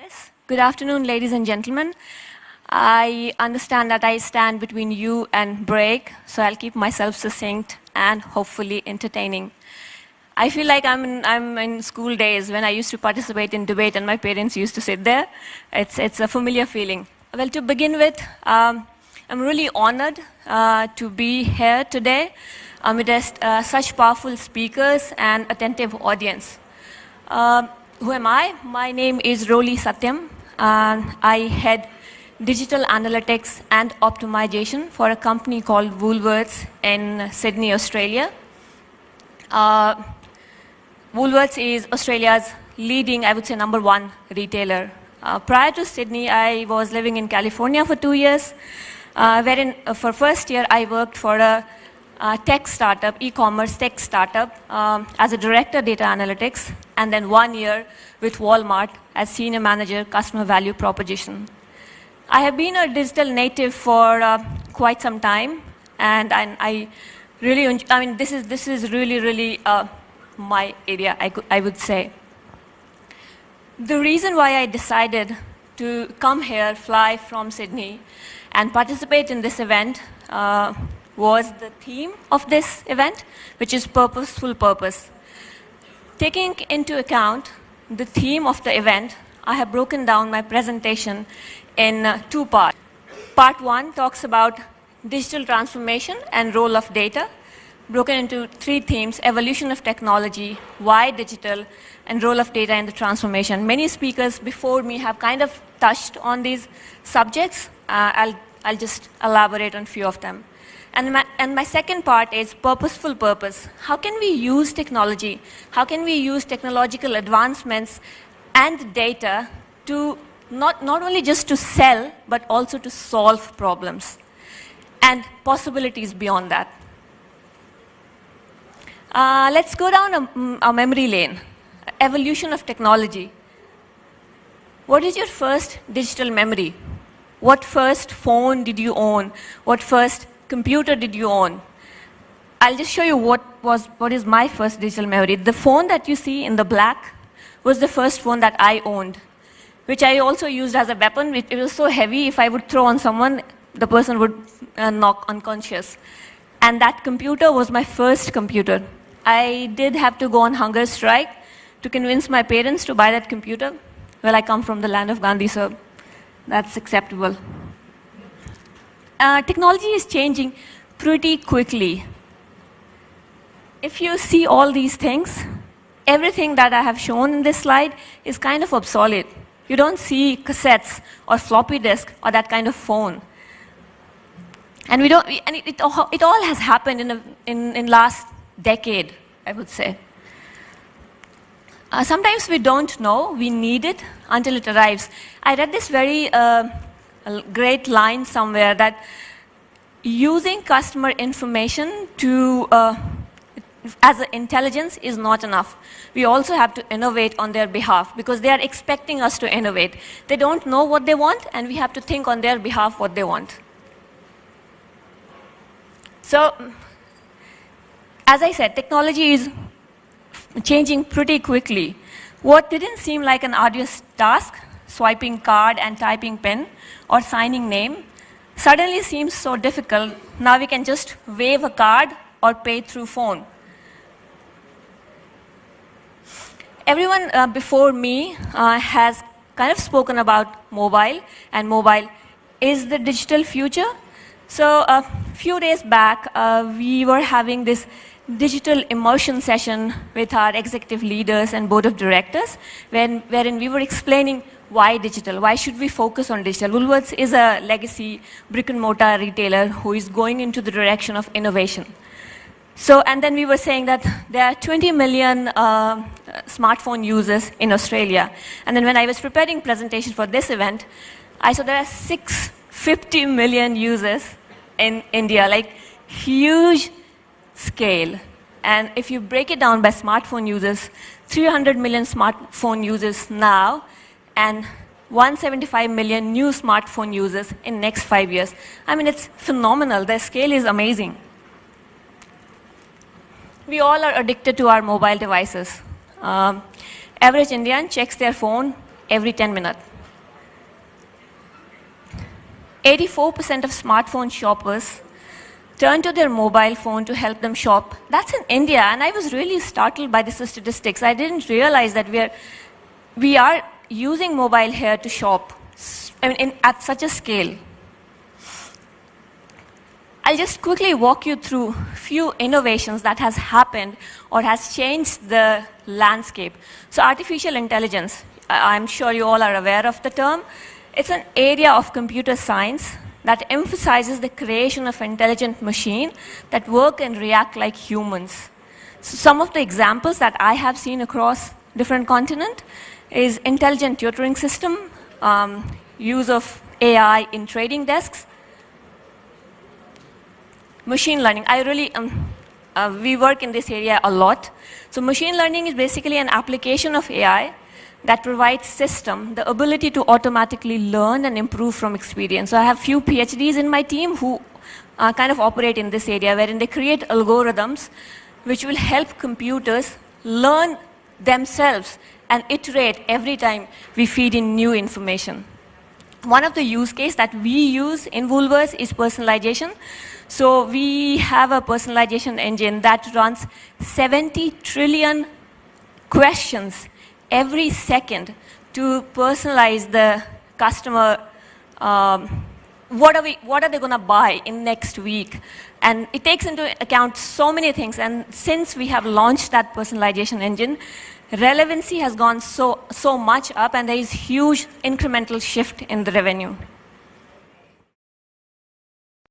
Yes. Good afternoon, ladies and gentlemen. I understand that I stand between you and break, so I'll keep myself succinct and hopefully entertaining. I feel like I'm in school days when I used to participate in debate and my parents used to sit there. It's a familiar feeling. Well, to begin with, I'm really honored to be here today amidst such powerful speakers and attentive audience. Who am I? My name is Rolee Satyam, and I head digital analytics and optimization for a company called Woolworths in Sydney, Australia. Woolworths is Australia's leading, I would say, #1 retailer. Prior to Sydney, I was living in California for 2 years, wherein for first year I worked for a tech startup, e-commerce tech startup, as a director data analytics, and then 1 year with Walmart as senior manager customer value proposition. I have been a digital native for quite some time, and I really, this is really my area, I would say. The reason why I decided to come here, fly from Sydney, and participate in this event was the theme of this event, which is purposeful purpose. Taking into account the theme of the event, I have broken down my presentation in 2 parts. Part 1 talks about digital transformation and role of data, broken into 3 themes: evolution of technology, why digital, and role of data in the transformation. Many speakers before me have kind of touched on these subjects. I'll just elaborate on a few of them. And my second part is purposeful purpose. How can we use technology? How can we use technological advancements and data to not only just to sell, but also to solve problems and possibilities beyond that? Let's go down a memory lane. Evolution of technology. What is your first digital memory? What first phone did you own? What first computer did you own? I'll just show you what is my first digital memory. The phone that you see in the black was the first phone that I owned, which I also used as a weapon. It was so heavy, if I would throw on someone, the person would knock unconscious. And that computer was my first computer. I did have to go on hunger strike to convince my parents to buy that computer. Well, I come from the land of Gandhi, so that's acceptable. Technology is changing pretty quickly. If you see all these things, everything that I have shown in this slide is kind of obsolete. You don't see cassettes or floppy disk or that kind of phone. And it all has happened in last decade, I would say. Sometimes we don't know we need it until it arrives. I read this very great line somewhere that using customer information to as an intelligence is not enough. We also have to innovate on their behalf because they are expecting us to innovate. They don't know what they want, and we have to think on their behalf what they want. So, as I said, technology is changing pretty quickly. What didn't seem like an arduous task, swiping card and typing PIN or signing name, suddenly seems so difficult. Now we can just wave a card or pay through phone. Everyone before me has kind of spoken about mobile, and mobile is the digital future. So a few days back, we were having this digital immersion session with our executive leaders and board of directors, wherein we were explaining why digital, why should we focus on digital. Woolworths is a legacy brick and mortar retailer who is going into the direction of innovation. So, and then we were saying that there are 20 million smartphone users in Australia. And then when I was preparing presentation for this event, I saw there are 650 million users in India, like huge scale. And if you break it down by smartphone users, 300 million smartphone users now, and 175 million new smartphone users in next 5 years. I mean, it's phenomenal. The scale is amazing. We all are addicted to our mobile devices. Average Indian checks their phone every 10 minutes. 84% of smartphone shoppers turn to their mobile phone to help them shop. That's in India, and I was really startled by the statistics. I didn't realize that we are using mobile here to shop at such a scale. I'll just quickly walk you through a few innovations that has happened or has changed the landscape. So artificial intelligence, I'm sure you all are aware of the term. It's an area of computer science that emphasizes the creation of intelligent machines that work and react like humans. So some of the examples that I have seen across different continents is intelligent tutoring system, use of AI in trading desks, machine learning. We work in this area a lot. So machine learning is basically an application of AI that provides system the ability to automatically learn and improve from experience. So I have few PhDs in my team who kind of operate in this area, wherein they create algorithms which will help computers learn themselves and iterate every time we feed in new information. One of the use cases that we use in Woolworths is personalization. So we have a personalization engine that runs 70 trillion questions every second to personalize the customer. What are they going to buy in next week? And it takes into account so many things. And since we have launched that personalization engine, relevancy has gone so much up, and there is huge incremental shift in the revenue.